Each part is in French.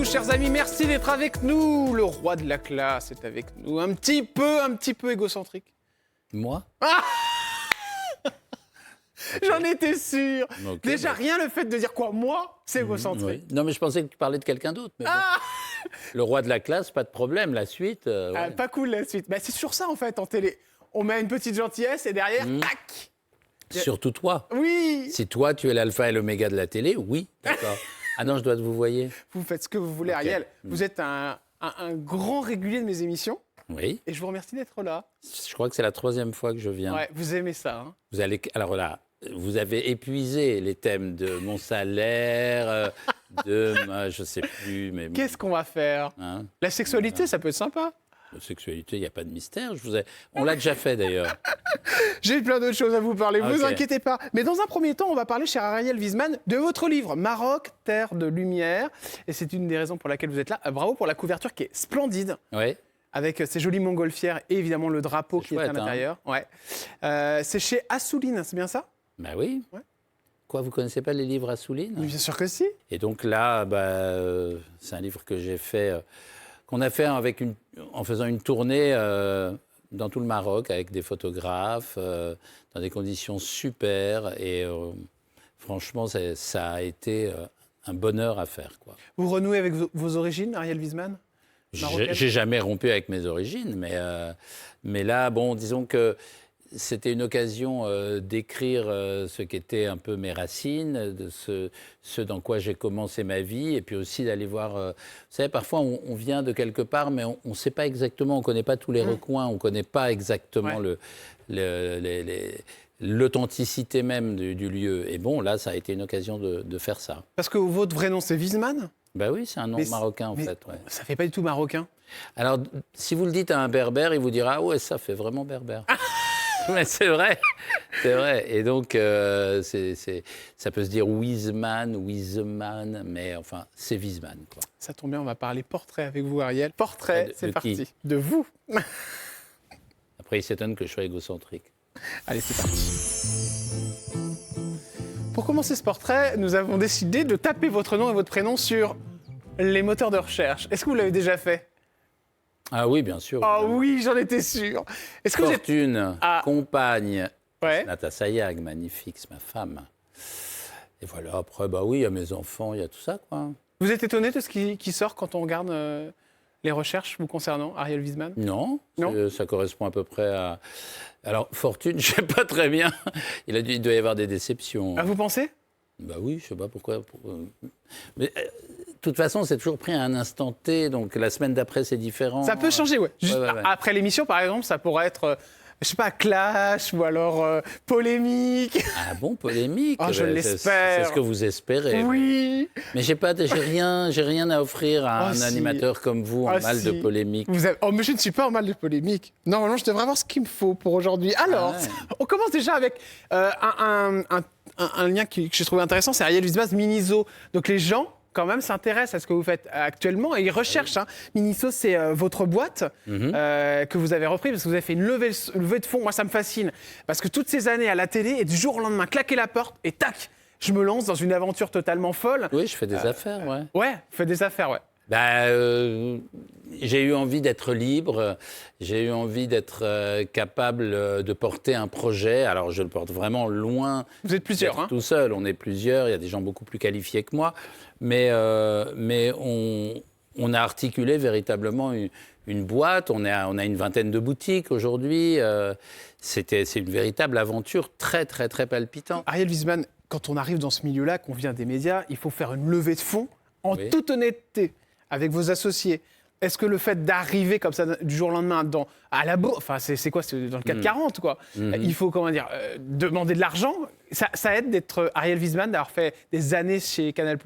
chers amis, merci d'être avec nous. Le roi de la classe est avec nous. Un petit peu égocentrique. Moi? J'en étais sûr. Okay, Déjà, rien le fait de dire quoi, moi, c'est égocentrique. Oui. Non, mais je pensais que tu parlais de quelqu'un d'autre. Mais bon. Le roi de la classe, pas de problème. La suite. Ouais. Pas cool, la suite. Bah, c'est sur ça, en fait, en télé. On met une petite gentillesse et derrière, tac. Surtout toi. Oui. Si toi, tu es l'alpha et l'oméga de la télé, oui, d'accord. Ah non, je dois vous voyer. Vous faites ce que vous voulez, Ariel. Vous êtes un grand régulier de mes émissions. Oui. Et je vous remercie d'être là. Je crois que c'est la 3e fois que je viens. Ouais, vous aimez ça. Hein. Vous allez. Alors là, vous avez épuisé les thèmes de mon salaire, je sais plus. Mais qu'est-ce qu'on va faire hein? La sexualité, ça peut être sympa. La sexualité, il n'y a pas de mystère. On l'a déjà fait d'ailleurs. J'ai plein d'autres choses à vous parler, vous inquiétez pas. Mais dans un premier temps, on va parler, cher Ariel Wiesman, de votre livre, Maroc, terre de lumière. Et c'est une des raisons pour laquelle vous êtes là. Bravo pour la couverture qui est splendide. Oui. Avec ces jolies montgolfières et évidemment le drapeau qui est à l'intérieur. Hein. Ouais. C'est chez Assouline, c'est bien ça? Ben oui. Ouais. Quoi, vous ne connaissez pas les livres Assouline? Bien sûr que si. Et donc là, c'est un livre que j'ai fait, qu'on a fait en faisant une tournée dans tout le Maroc avec des photographes, dans des conditions super. Et franchement, ça a été un bonheur à faire, quoi. Vous renouez avec vos origines, Ariel Wiesman? J'ai jamais rompu avec mes origines, mais là, bon, disons que c'était une occasion d'écrire ce qu'étaient un peu mes racines, de ce dans quoi j'ai commencé ma vie, et puis aussi d'aller voir... vous savez, parfois, on vient de quelque part, mais on ne sait pas exactement, on ne connaît pas tous les recoins, on ne connaît pas exactement l'authenticité même du lieu. Et bon, là, ça a été une occasion de faire ça. Parce que votre vrai nom, c'est Wiesman? Ben oui, c'est un nom marocain, en fait. Ouais. Ça ne fait pas du tout marocain. Alors, si vous le dites à un berbère, il vous dira « Ah ouais, ça fait vraiment berbère ». Mais c'est vrai, c'est vrai. Et donc, ça peut se dire Wiesman, mais enfin, c'est Wiesman, quoi. Ça tombe bien, on va parler portrait avec vous, Ariel. Portrait, c'est parti. De vous. Après, il s'étonne que je sois égocentrique. Allez, c'est parti. Pour commencer ce portrait, nous avons décidé de taper votre nom et votre prénom sur les moteurs de recherche. Est-ce que vous l'avez déjà fait? Ah oui, bien sûr. Ah oui, j'en étais sûr. Est-ce que Fortune, compagne, Nata Sayag, magnifique, c'est ma femme. Et voilà, après, oui, il y a mes enfants, il y a tout ça, quoi. Vous êtes étonné de ce qui sort quand on regarde les recherches vous concernant, Ariel Wiesman? Non, ça correspond à peu près à... Alors, Fortune, je ne sais pas très bien. Il doit y avoir des déceptions. Ah, vous pensez? Bah oui, je ne sais pas pourquoi. Mais de toute façon, c'est toujours pris à un instant T, donc la semaine d'après, c'est différent. Ça peut changer, ouais. Juste après l'émission, par exemple, ça pourrait être... je sais pas, clash ou alors polémique. Ah bon, polémique? Je l'espère. C'est ce que vous espérez. Oui. Mais j'ai rien à offrir à un animateur comme vous en mal de polémique. Mais je ne suis pas en mal de polémique. Normalement, je devrais avoir ce qu'il me faut pour aujourd'hui. Alors, on commence déjà avec un lien que j'ai trouvé intéressant, c'est Ariel Wiesman, Miniso. Donc les gens... quand même s'intéressent à ce que vous faites actuellement et ils recherchent. Hein. Miniso, c'est votre boîte que vous avez repris parce que vous avez fait une levée de fonds. Moi, ça me fascine parce que toutes ces années à la télé et du jour au lendemain, claquer la porte et tac, je me lance dans une aventure totalement folle. Oui, je fais des affaires, ouais. Ouais, fais des affaires, ouais. J'ai eu envie d'être libre, j'ai eu envie d'être capable de porter un projet. Alors, je le porte vraiment loin. Vous êtes plusieurs, hein? Tout seul, on est plusieurs, il y a des gens beaucoup plus qualifiés que moi. Mais on a articulé véritablement une boîte, on a une vingtaine de boutiques aujourd'hui. C'est une véritable aventure très, très, très palpitante. Ariel Wiesman, quand on arrive dans ce milieu-là, qu'on vient des médias, il faut faire une levée de fonds en toute honnêteté. Avec vos associés, est-ce que le fait d'arriver comme ça du jour au lendemain à la bourse, enfin c'est quoi, c'est dans le 440 quoi. Il faut demander de l'argent. Ça aide d'être Ariel Wiesman, d'avoir fait des années chez Canal+.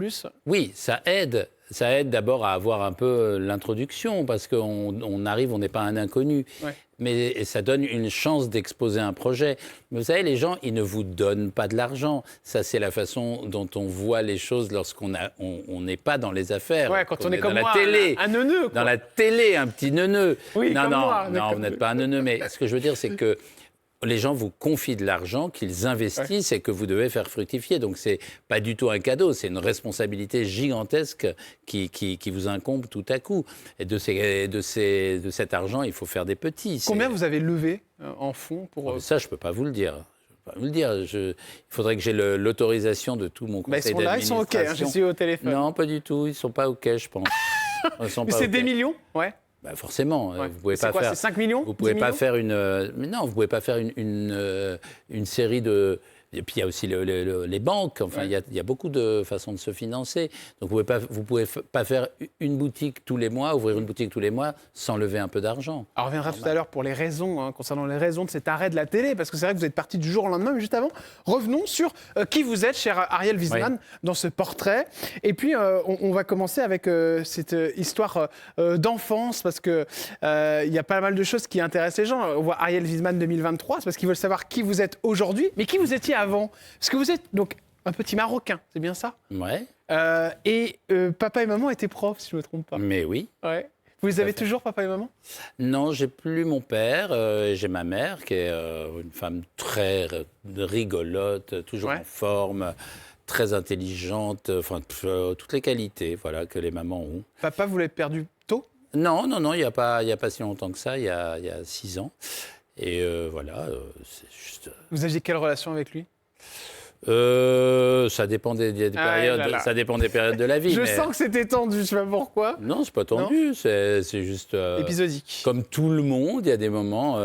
Oui, ça aide. Ça aide d'abord à avoir un peu l'introduction parce qu'on arrive, on n'est pas un inconnu. Ouais. Mais ça donne une chance d'exposer un projet. Mais vous savez, les gens, ils ne vous donnent pas de l'argent. Ça, c'est la façon dont on voit les choses lorsqu'on n'est pas dans les affaires. Ouais, quand on est comme dans moi, la télé, un neuneu. Dans la télé, un petit neuneu. Oui, non, comme moi. Non, vous n'êtes pas un neuneu. Mais ce que je veux dire, c'est que les gens vous confient de l'argent qu'ils investissent et que vous devez faire fructifier. Donc, ce n'est pas du tout un cadeau, c'est une responsabilité gigantesque qui vous incombe tout à coup. Et de cet argent, il faut faire des petits. Combien vous avez levé en fonds pour... Ça, je ne peux pas vous le dire. Il faudrait que j'ai l'autorisation de tout mon conseil d'administration. Ils sont OK, hein, j'ai suivi au téléphone. Non, pas du tout. Ils ne sont pas OK, je pense. Mais c'est des millions, ouais. Bah forcément, vous pouvez pas faire. C'est 5 millions. Vous pouvez pas faire mais non, vous pouvez pas faire une série de. Et puis il y a aussi les banques. Enfin, il y a beaucoup de façons de se financer. Donc vous pouvez pas faire une boutique tous les mois, ouvrir une boutique tous les mois sans lever un peu d'argent. Alors on reviendra tout à l'heure pour les raisons, concernant les raisons de cet arrêt de la télé, parce que c'est vrai que vous êtes parti du jour au lendemain. Mais juste avant, revenons sur qui vous êtes, cher Ariel Wiesman, dans ce portrait. Et puis on va commencer avec cette histoire d'enfance, parce que il y a pas mal de choses qui intéressent les gens. On voit Ariel Wiesman 2023, c'est parce qu'ils veulent savoir qui vous êtes aujourd'hui, mais qui vous étiez avant. Parce que vous êtes donc un petit Marocain, c'est bien ça? Ouais. Et papa et maman étaient profs, si je ne me trompe pas. Mais oui. Ouais. Vous avez toujours papa et maman? Non, j'ai plus mon père. J'ai ma mère, qui est une femme très rigolote, toujours en forme, très intelligente, enfin toutes les qualités, voilà, que les mamans ont. Papa, vous l'avez perdu tôt? Non, il n'y a pas si longtemps que ça, il y a 6 ans. Et voilà, c'est juste... Vous aviez quelle relation avec lui? Ça dépend des périodes. Ça dépend des périodes de la vie. Je sens que c'était tendu, je ne sais pas pourquoi. Non, c'est pas tendu. C'est juste épisodique. Comme tout le monde, il y a des moments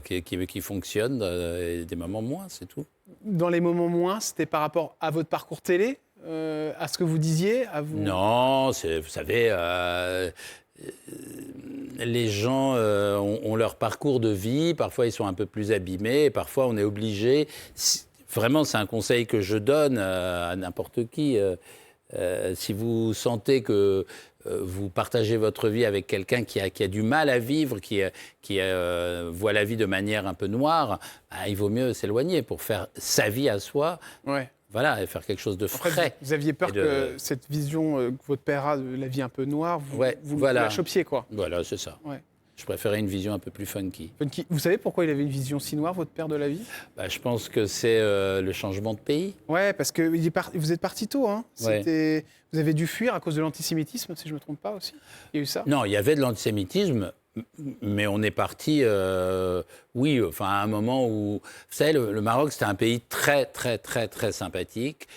qui fonctionnent et des moments moins, c'est tout. Dans les moments moins, c'était par rapport à votre parcours télé, à ce que vous disiez, à vous... Non, vous savez. Les gens ont leur parcours de vie, parfois ils sont un peu plus abîmés, parfois on est obligé. Vraiment, c'est un conseil que je donne à n'importe qui. Si vous sentez que vous partagez votre vie avec quelqu'un qui a du mal à vivre, qui voit la vie de manière un peu noire, il vaut mieux s'éloigner pour faire sa vie à soi. Ouais. Voilà, et faire quelque chose de frais. En fait, vous aviez peur que cette vision que votre père a de la vie un peu noire, vous la chopiez, quoi. Voilà, c'est ça. Ouais. Je préférais une vision un peu plus funky. Vous savez pourquoi il avait une vision si noire, votre père, de la vie? Je pense que c'est le changement de pays. Ouais, parce que vous êtes parti tôt. Hein. Ouais. Vous avez dû fuir à cause de l'antisémitisme, si je ne me trompe pas aussi. Il y a eu ça? Non, il y avait de l'antisémitisme. Mais on est parti, à un moment où... Vous savez, le Maroc, c'était un pays très, très, très, très sympathique.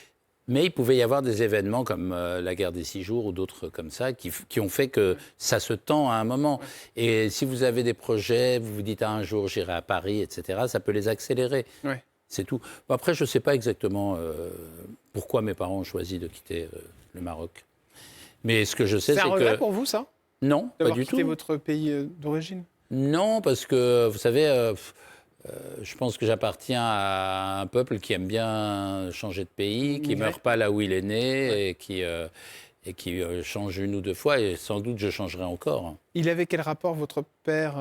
Mais il pouvait y avoir des événements comme la guerre des 6 jours ou d'autres comme ça qui ont fait que ça se tend à un moment. Ouais. Et si vous avez des projets, vous vous dites un jour j'irai à Paris, etc., ça peut les accélérer. Ouais. C'est tout. Après, je ne sais pas exactement pourquoi mes parents ont choisi de quitter le Maroc. Mais ce que je sais, c'est que... C'est un regret pour vous, ça? Non, pas du tout. D'avoir quitté votre pays d'origine? Non, parce que, vous savez... je pense que j'appartiens à un peuple qui aime bien changer de pays, qui ne meurt pas là où il est né et qui change une ou deux fois. Et sans doute, je changerai encore. Il avait quel rapport, votre père,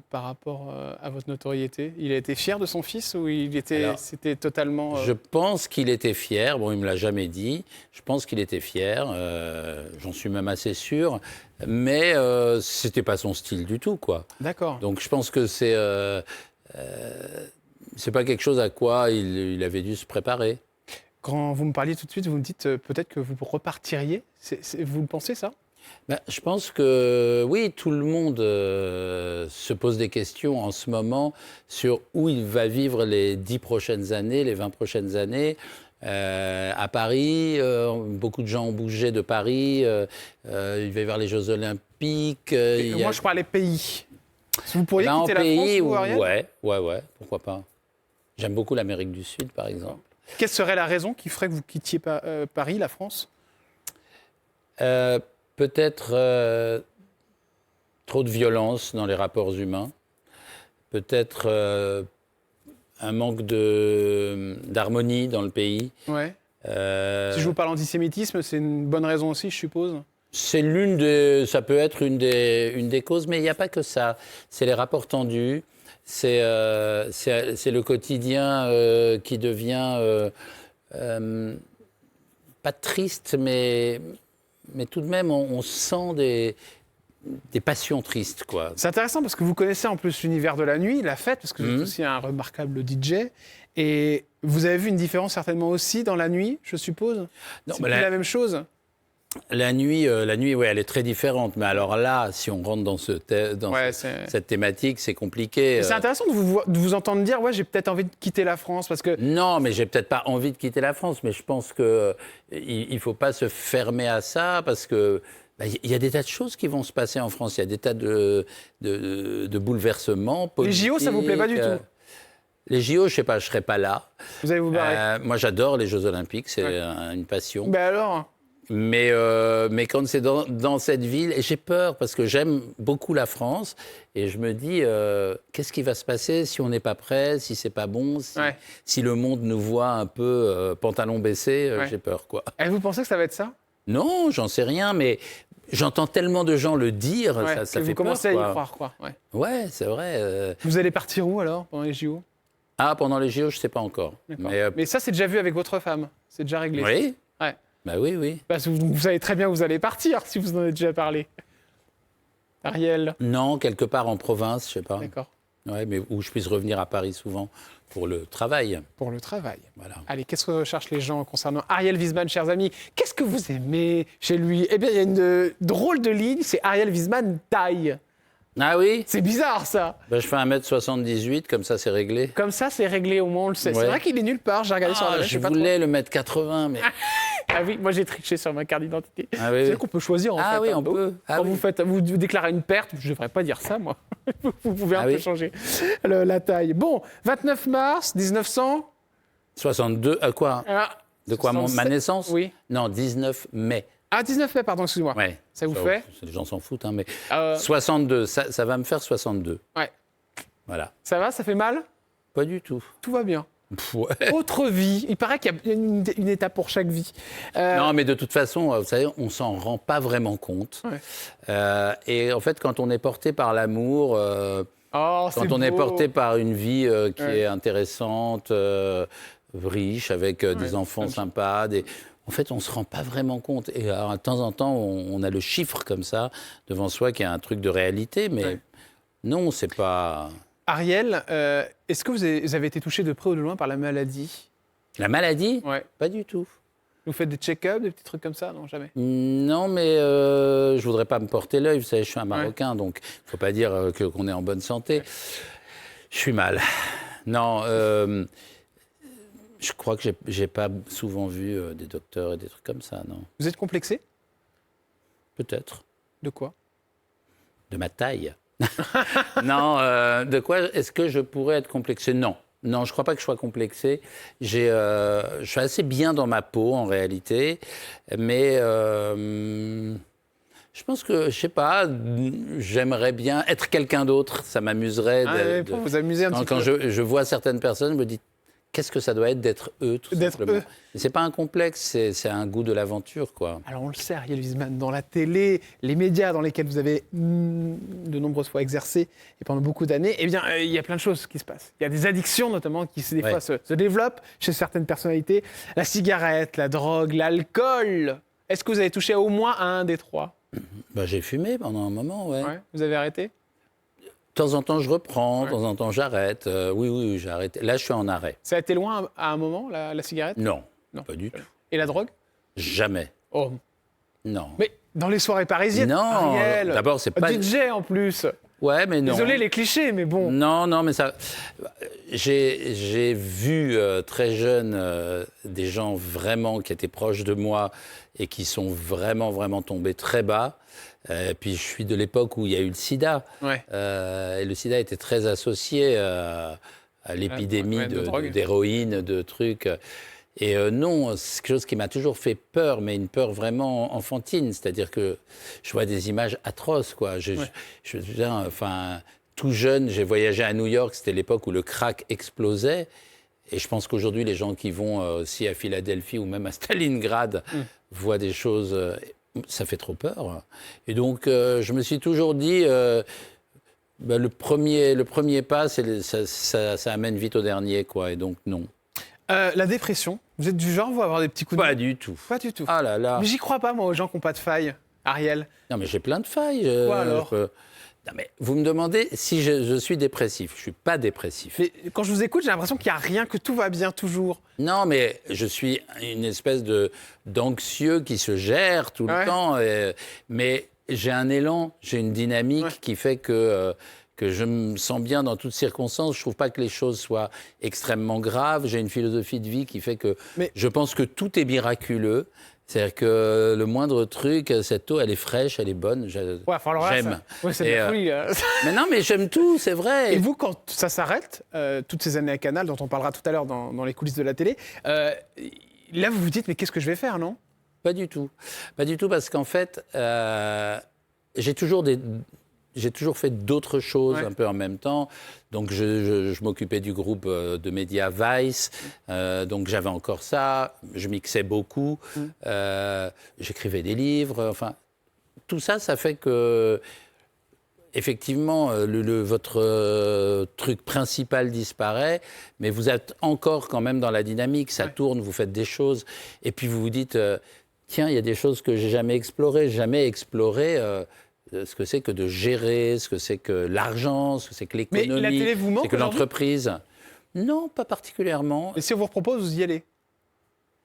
par rapport à votre notoriété? Il a été fier de son fils ou c'était totalement... Je pense qu'il était fier. Bon, il ne me l'a jamais dit. Je pense qu'il était fier. J'en suis même assez sûr. Mais ce n'était pas son style du tout, quoi. D'accord. Donc, je pense que c'est pas quelque chose à quoi il avait dû se préparer. Quand vous me parliez tout de suite, vous me dites peut-être que vous repartiriez. Vous le pensez, ça? Je pense que oui, tout le monde se pose des questions en ce moment sur où il va vivre les 10 prochaines années, les 20 prochaines années. À Paris, beaucoup de gens ont bougé de Paris. Il va y avoir les Jeux Olympiques. Moi, je parlais pays. Si vous pourriez quitter la France, vous, Ariel? Ouais, pourquoi pas. J'aime beaucoup l'Amérique du Sud, par exemple. Quelle serait la raison qui ferait que vous quittiez Paris, la France? Peut-être trop de violence dans les rapports humains. Peut-être un manque d'harmonie dans le pays. Ouais. Si je vous parle d'antisémitisme, c'est une bonne raison aussi, je suppose? Ça peut être une des causes, mais il n'y a pas que ça. C'est les rapports tendus, c'est le quotidien qui devient pas triste, mais tout de même on sent des passions tristes, quoi. C'est intéressant parce que vous connaissez en plus l'univers de la nuit, la fête, parce que vous êtes aussi un remarquable DJ. Et vous avez vu une différence certainement aussi dans la nuit, je suppose. Non, c'est mais plus la même chose. La nuit, ouais, elle est très différente. Mais alors là, si on rentre dans, cette thématique, c'est compliqué. Mais c'est intéressant de vous entendre dire, ouais, j'ai peut-être envie de quitter la France parce que. Non, mais j'ai peut-être pas envie de quitter la France, mais je pense que il faut pas se fermer à ça parce que. Il y a des tas de choses qui vont se passer en France. Il y a des tas de bouleversements politiques. Les JO, ça vous plaît pas du tout? Les JO, je sais pas, je serai pas là. Vous allez vous barrer. Moi, j'adore les Jeux Olympiques, c'est une passion. Ben alors. Mais quand c'est dans cette ville, et j'ai peur parce que j'aime beaucoup la France, et je me dis, qu'est-ce qui va se passer si on n'est pas prêt, si c'est pas bon, si le monde nous voit un peu pantalon baissé, j'ai peur, quoi. Et vous pensez que ça va être ça? Non, j'en sais rien, mais j'entends tellement de gens le dire, ça fait peur. Vous commencez à y croire, quoi. Ouais, c'est vrai. Vous allez partir où alors pendant les JO? Ah, pendant les JO, je sais pas encore. Mais ça, c'est déjà vu avec votre femme. C'est déjà réglé. Oui. Ouais. Bah oui. Parce que vous savez très bien où vous allez partir, si vous en avez déjà parlé. Ariel? Non, quelque part en province, je sais pas. D'accord. Ouais, mais où je puisse revenir à Paris souvent pour le travail. Pour le travail. Voilà. Allez, qu'est-ce que recherchent les gens concernant Ariel Wiesman, chers amis? Qu'est-ce que vous aimez chez lui? Eh bien, il y a une drôle de ligne, c'est Ariel Wiesman taille. Ah oui? C'est bizarre, ça. Ben, je fais 1m78, comme ça, c'est réglé. Comme ça, c'est réglé, au moins, on le sait. Ouais. C'est vrai qu'il est nulle part, j'ai regardé sur la Je voulais le mettre 80, mais... Ah oui, moi j'ai triché sur ma carte d'identité. Ah oui, C'est vrai qu'on peut choisir en fait. Ah oui, on peut. Quand vous déclarez une perte, je ne devrais pas dire ça, moi. Vous pouvez un peu changer la taille. Bon, 29 mars 1900. 62, quoi? De quoi, ma naissance? Oui. Non, 19 mai. Ah, 19 mai, pardon, excusez-moi. Ouais. Ça vous fait? Les gens s'en foutent, hein, mais 62, ça va me faire 62. Ouais. Voilà. Ça va, ça fait mal? Pas du tout. Tout va bien. Ouais. Autre vie. Il paraît qu'il y a une étape pour chaque vie. Non, mais de toute façon, vous savez, on s'en rend pas vraiment compte. Ouais. Et en fait, quand on est porté par l'amour, quand on est porté par une vie qui est intéressante, riche, avec des enfants sympas, en fait, on ne se rend pas vraiment compte. Et alors, de temps en temps, on a le chiffre comme ça devant soi qui a un truc de réalité, mais non, c'est pas... Ariel, est-ce que vous avez été touché de près ou de loin par la maladie? La maladie? Ouais. Pas du tout. Vous faites des check-ups, des petits trucs comme ça? Non, jamais? Non, mais je voudrais pas me porter l'œil. Vous savez, je suis un Marocain, donc il ne faut pas dire qu'on est en bonne santé. Je suis mal. Non, je crois que j'ai pas souvent vu des docteurs et des trucs comme ça, non. Vous êtes complexé? Peut-être. De quoi? De ma taille. Non, de quoi est-ce que je pourrais être complexé? Non. Non, je ne crois pas que je sois complexé. Je suis assez bien dans ma peau, en réalité. Mais je pense que, je sais pas, j'aimerais bien être quelqu'un d'autre. Ça m'amuserait. Pour vous amuser un petit peu. Quand je vois certaines personnes, je me dis, qu'est-ce que ça doit être d'être eux, tout simplement. Ce n'est pas un complexe, c'est un goût de l'aventure, quoi. Alors, on le sait, Ariel Wiesman, dans la télé, les médias dans lesquels vous avez de nombreuses fois exercé, et pendant beaucoup d'années, eh bien, il y a plein de choses qui se passent. Il y a des addictions, notamment, qui, des fois, se développent chez certaines personnalités. La cigarette, la drogue, l'alcool. Est-ce que vous avez touché au moins à un des trois? J'ai fumé pendant un moment, ouais. Vous avez arrêté? De temps en temps, je reprends, de temps en temps, j'arrête. Oui, j'ai arrêté. Là, je suis en arrêt. Ça a été loin à un moment, la cigarette? Non, pas du tout. Et la drogue? Jamais. Oh. Non. Mais dans les soirées parisiennes, non, Ariel, d'abord, c'est pas... DJ en plus. Ouais, mais non. Désolé les clichés, mais bon. Non, mais ça... J'ai vu très jeune des gens vraiment qui étaient proches de moi et qui sont vraiment tombés très bas. Puis je suis de l'époque où il y a eu le sida. Et le sida était très associé à l'épidémie d'héroïne, de trucs. Et non, c'est quelque chose qui m'a toujours fait peur, mais une peur vraiment enfantine. C'est-à-dire que je vois des images atroces, quoi. Tout jeune, j'ai voyagé à New York, c'était l'époque où le crack explosait. Et je pense qu'aujourd'hui, les gens qui vont aussi à Philadelphie ou même à Stalingrad voient des choses... ça fait trop peur. Et donc, je me suis toujours dit, le premier pas, ça amène vite au dernier, quoi. Et donc, non. La dépression, vous êtes du genre, vous avoir des petits coups de... Pas du tout. Pas du tout. Ah là là. Mais j'y crois pas, moi, aux gens qui n'ont pas de faille. Ariel? Non, mais j'ai plein de failles. Quoi alors? Non, mais vous me demandez si je suis dépressif. Je ne suis pas dépressif. Mais quand je vous écoute, j'ai l'impression qu'il n'y a rien, que tout va bien toujours. Non, mais je suis une espèce d'anxieux qui se gère tout le temps. Mais j'ai un élan, j'ai une dynamique qui fait que je me sens bien dans toutes circonstances. Je ne trouve pas que les choses soient extrêmement graves. J'ai une philosophie de vie qui fait que je pense que tout est miraculeux. C'est-à-dire que le moindre truc, cette eau, elle est fraîche, elle est bonne. J'aime. Ouais, c'est de la folie. Mais non, mais j'aime tout, c'est vrai. Et vous, quand ça s'arrête, toutes ces années à Canal, dont on parlera tout à l'heure dans les coulisses de la télé, là, vous vous dites, mais qu'est-ce que je vais faire, non? Pas du tout. Pas du tout, parce qu'en fait, j'ai toujours fait d'autres choses un peu en même temps. Donc, je m'occupais du groupe de médias Vice. Donc, j'avais encore ça. Je mixais beaucoup. J'écrivais des livres. Enfin, tout ça, ça fait que, effectivement, votre truc principal disparaît. Mais vous êtes encore quand même dans la dynamique. Ça tourne, vous faites des choses. Et puis, vous vous dites, tiens, il y a des choses que j'ai jamais explorées. Ce que c'est que de gérer, ce que c'est que l'argent, ce que c'est que l'économie, mais la télé vous manque, c'est que l'entreprise. Non, pas particulièrement. Et si on vous propose, vous y allez?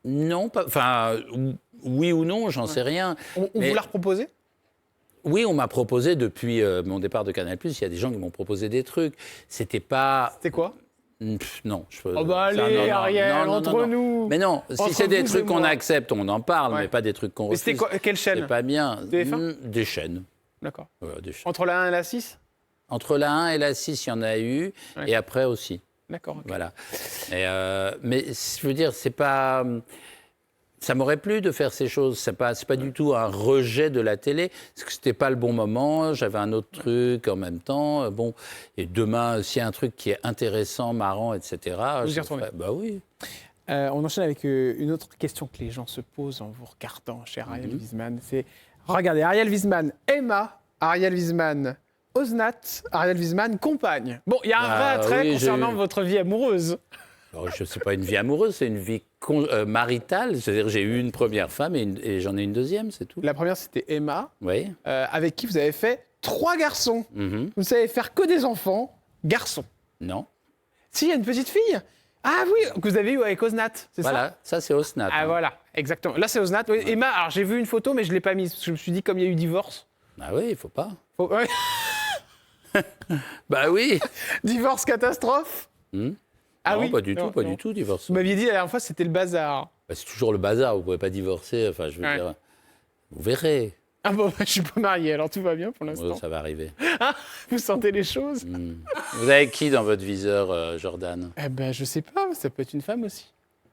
Non, enfin, oui ou non, j'en sais rien. On vous l'a reproposé? Oui, on m'a proposé depuis mon départ de Canal+, il y a des gens qui m'ont proposé des trucs. C'était pas... C'était quoi? Non. Oh bah allez, Ariel, entre nous. Mais non, si c'est des trucs qu'on accepte, on en parle, mais pas des trucs qu'on refuse. Mais c'était quelle chaîne? C'est pas bien. TF1? Des chaînes. D'accord. Des chaînes. Entre la 1 et la 6? Entre la 1 et la 6, il y en a eu, et après aussi. D'accord. Okay. Voilà. Mais je veux dire, c'est pas... Ça m'aurait plu de faire ces choses. C'est pas du tout un rejet de la télé. Parce que c'était pas le bon moment. J'avais un autre truc en même temps. Bon, et demain, s'il y a un truc qui est intéressant, marrant, etc. Vous y retournez? Bah oui. On enchaîne avec une autre question que les gens se posent en vous regardant, cher Ariel Wiesman. C'est, regardez, Ariel Wiesman, Emma, Ariel Wiesman, Oznat, Ariel Wiesman, compagne. Bon, il y a un vrai attrait concernant votre vie amoureuse. Alors, je sais pas une vie amoureuse, c'est une vie maritale. C'est-à-dire j'ai eu une première femme et j'en ai une deuxième, c'est tout. La première, c'était Emma, oui. Avec qui vous avez fait 3 garçons. Vous savez faire que des enfants, garçons. Non. Si, il y a une petite fille. Ah oui, que vous avez eu avec Oznat, c'est ça? Voilà, ça c'est Oznat. Ah voilà, exactement. Là, c'est Oznat. Oui, Emma, alors j'ai vu une photo, mais je ne l'ai pas mise. Je me suis dit, comme il y a eu divorce. Ah oui, il faut pas. Ouais. Bah oui. Divorce catastrophe. Ah non, oui, pas du tout, pas du tout, divorce. Vous m'aviez dit la dernière fois, c'était le bazar. Bah, c'est toujours le bazar, vous ne pouvez pas divorcer, enfin, je veux dire, vous verrez. Ah bon, je suis pas marié, alors tout va bien pour l'instant. Ça va arriver. Ah, vous sentez les choses? Vous avez qui dans votre viseur, Jordan? Eh ben, je sais pas, ça peut être une femme aussi.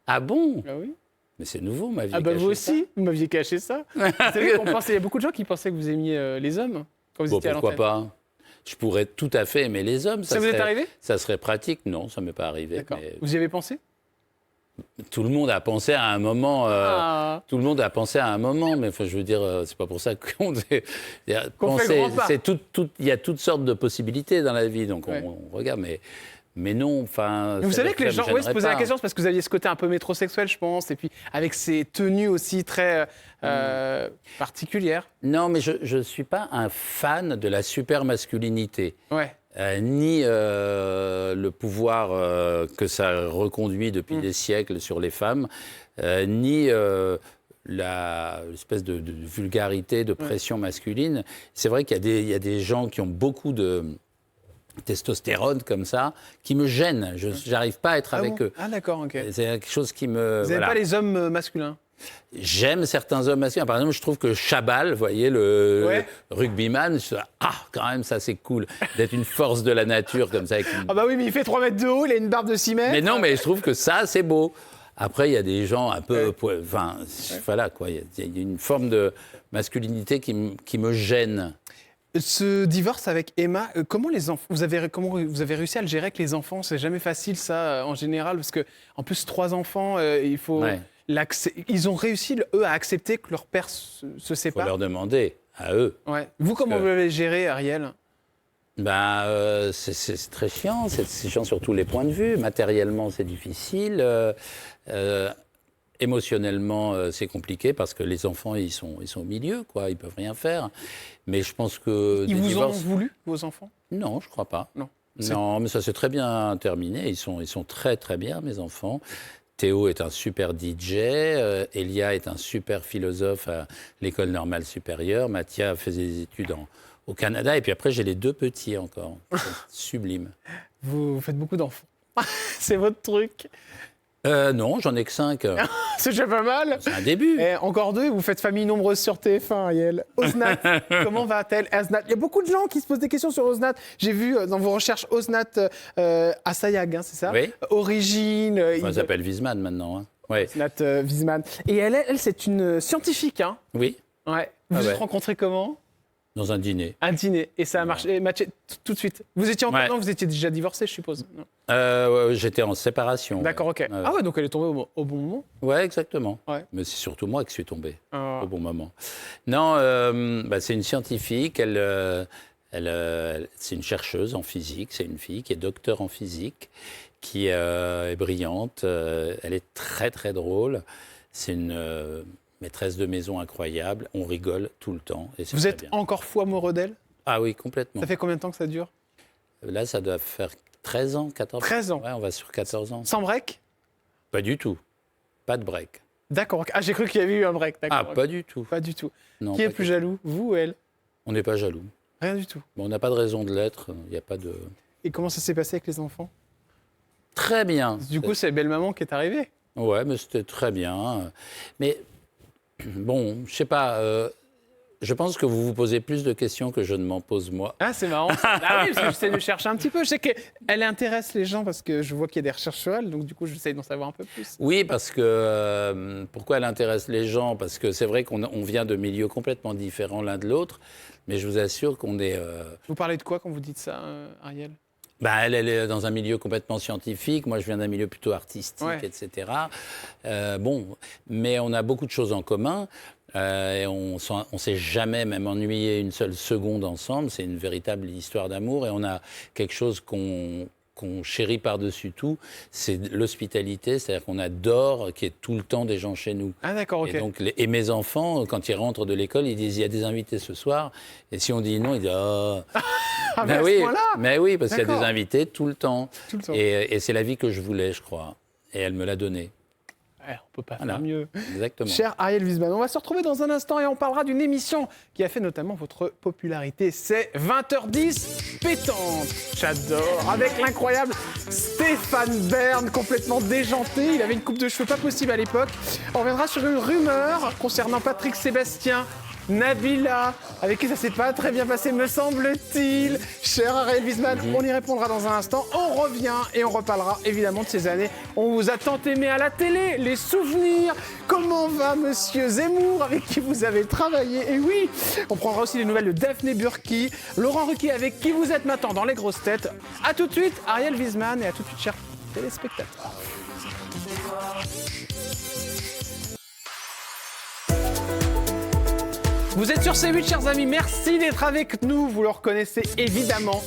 Ah bon? Ah oui. Mais c'est nouveau, vous m'aviez caché ça. Ah bah vous aussi, vous m'aviez caché ça. Vous savez qu'on pensait, il y a beaucoup de gens qui pensaient que vous aimiez les hommes quand vous étiez à l'antenne. Pourquoi pas? Je pourrais tout à fait aimer les hommes. Ça vous est arrivé? Ça serait pratique. Non, ça ne m'est pas arrivé. D'accord. Mais... Vous y avez pensé? Tout le monde a pensé à un moment. Tout le monde a pensé à un moment, mais enfin, je veux dire, c'est pas pour ça qu'on fait grand pas. Il y a toutes sortes de possibilités dans la vie, donc on regarde, mais non. Enfin. Vous savez que les gens se posaient la question, c'est parce que vous aviez ce côté un peu métrosexuel, je pense, et puis avec ces tenues aussi très particulières. Non, mais je ne suis pas un fan de la super masculinité. Ouais. Ni le pouvoir que ça reconduit depuis des siècles sur les femmes, ni l'espèce de vulgarité, de pression masculine. C'est vrai qu'il y a des gens qui ont beaucoup de testostérone comme ça, qui me gênent. Je n'arrive pas à être avec eux. Ah d'accord, ok. C'est quelque chose qui me... Vous n'aimez pas les hommes masculins? J'aime certains hommes masculins. Par exemple, je trouve que Chabal, vous voyez, le rugbyman, quand même, ça c'est cool, d'être une force de la nature comme ça. Ah bah oui, mais il fait 3 mètres de haut, il a une barbe de 6 mètres. Mais non, mais je trouve que ça, c'est beau. Après, il y a des gens un peu... Enfin, voilà, quoi. Il y a une forme de masculinité qui me gêne. Ce divorce avec Emma, comment vous avez réussi à le gérer avec les enfants? C'est jamais facile, ça, en général, parce que en plus 3 enfants, il faut... Ils ont réussi, eux, à accepter que leur père se sépare. Il faut leur demander, à eux. Ouais. Vous, comment vous l'avez géré, Ariel? C'est très chiant. C'est chiant sur tous les points de vue. Matériellement, c'est difficile. émotionnellement, c'est compliqué parce que les enfants, ils sont au milieu, quoi. Ils peuvent rien faire. Mais je pense que Ils des vous divorces... ont voulu, vos enfants? Non, je crois pas. Non. Non, mais ça s'est très bien terminé. Ils sont très, très bien, mes enfants. Théo est un super DJ, Elia est un super philosophe à l'École normale supérieure, Mathia faisait des études au Canada, et puis après, j'ai les 2 petits encore. Sublime. Vous faites beaucoup d'enfants. C'est votre truc. Non, j'en ai que 5. C'est déjà pas mal. C'est un début. Et encore 2, vous faites famille nombreuse sur TF1, Ariel. Osnat, comment va-t-elle? Osnat, il y a beaucoup de gens qui se posent des questions sur Osnat. J'ai vu dans vos recherches Osnat Assayag, hein, c'est ça? Oui. Origine. Elle s'appelle Wiesmann maintenant. Hein. Ouais. Osnat Wiesmann. Et elle, c'est une scientifique. Hein. Oui, Ouais. Vous vous êtes rencontrés comment? dans un dîner. Un dîner. Et ça a matché tout de suite. Vous étiez encore non, vous étiez déjà divorcé, je suppose. J'étais en séparation. D'accord, ok. Ah ouais, donc elle est tombée au bon moment. Ouais, exactement. Ouais. Mais c'est surtout moi qui suis tombé au bon moment. Non, c'est une scientifique. C'est une chercheuse en physique. C'est une fille qui est docteur en physique, qui est brillante. Elle est très, très drôle. C'est une maîtresse de maison incroyable. On rigole tout le temps. Et vous êtes encore fou amoureux d'elle? Ah oui, complètement. Ça fait combien de temps que ça dure? Là, ça doit faire 13 ans, 14 ans. 13 ans. Ouais, on va sur 14 ans. Sans break? Pas du tout. Pas de break. D'accord. Ah, j'ai cru qu'il y avait eu un break. Ah, pas du tout. Pas du tout. Non, Qui est plus jaloux, vous ou elle? On n'est pas jaloux. Rien du tout. Bon, on n'a pas de raison de l'être. Il n'y a pas de... Et comment ça s'est passé avec les enfants? Très bien. Du coup, c'est belle maman qui est arrivée. Ouais, mais c'était très bien. Mais bon, je sais pas. Je pense que vous vous posez plus de questions que je ne m'en pose moi. Ah, c'est marrant. Ah oui, parce que j'essaie de chercher un petit peu. Je sais qu'elle intéresse les gens parce que je vois qu'il y a des recherches sur elle. Donc, du coup, j'essaie d'en savoir un peu plus. Oui, parce que... pourquoi elle intéresse les gens? Parce que c'est vrai qu'on vient de milieux complètement différents l'un de l'autre. Mais je vous assure qu'on est... Vous parlez de quoi quand vous dites ça, Ariel? Elle est dans un milieu complètement scientifique. Moi, je viens d'un milieu plutôt artistique, etc. Mais on a beaucoup de choses en commun. Et on ne s'est jamais même ennuyé une seule seconde ensemble. C'est une véritable histoire d'amour. Et on a quelque chose qu'on chérit par-dessus tout, c'est l'hospitalité. C'est-à-dire qu'on adore qu'il y ait tout le temps des gens chez nous. Ah d'accord, ok. Et mes enfants, quand ils rentrent de l'école, ils disent « il y a des invités ce soir ». Et si on dit non, ils disent « ah ». Mais oui, parce qu'il y a des invités tout le temps. Tout le temps. Et c'est la vie que je voulais, je crois. Et elle me l'a donnée. On ne peut pas faire mieux. Exactement. Cher Ariel Wiesmann, on va se retrouver dans un instant et on parlera d'une émission qui a fait notamment votre popularité. C'est 20h10 pétante. J'adore. Avec l'incroyable Stéphane Bern, complètement déjanté. Il avait une coupe de cheveux pas possible à l'époque. On reviendra sur une rumeur concernant Patrick Sébastien. Nabila, avec qui ça s'est pas très bien passé, me semble-t-il. Cher Ariel Wiesmann, on y répondra dans un instant. On revient et on reparlera évidemment de ces années. On vous a tant aimé à la télé, les souvenirs. Comment va Monsieur Zemmour, avec qui vous avez travaillé? Et oui, on prendra aussi les nouvelles de Daphné Burki, Laurent Ruquier, avec qui vous êtes maintenant dans les grosses têtes. A tout de suite, Ariel Wiesmann, et à tout de suite, chers téléspectateurs. Vous êtes sur C8, chers amis, merci d'être avec nous, vous le reconnaissez évidemment.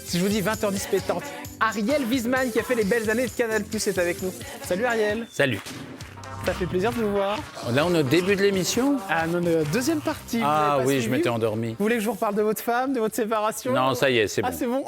Si je vous dis 20h10 pétante, Ariel Wiesmann qui a fait les belles années de Canal+, est avec nous. Salut Ariel. Salut. Ça fait plaisir de vous voir. Là, on est au début de l'émission. Ah non, deuxième partie. Ah oui, je m'étais endormi. Vous voulez que je vous reparle de votre femme, de votre séparation? Non, ça y est, c'est bon. Ah, c'est bon.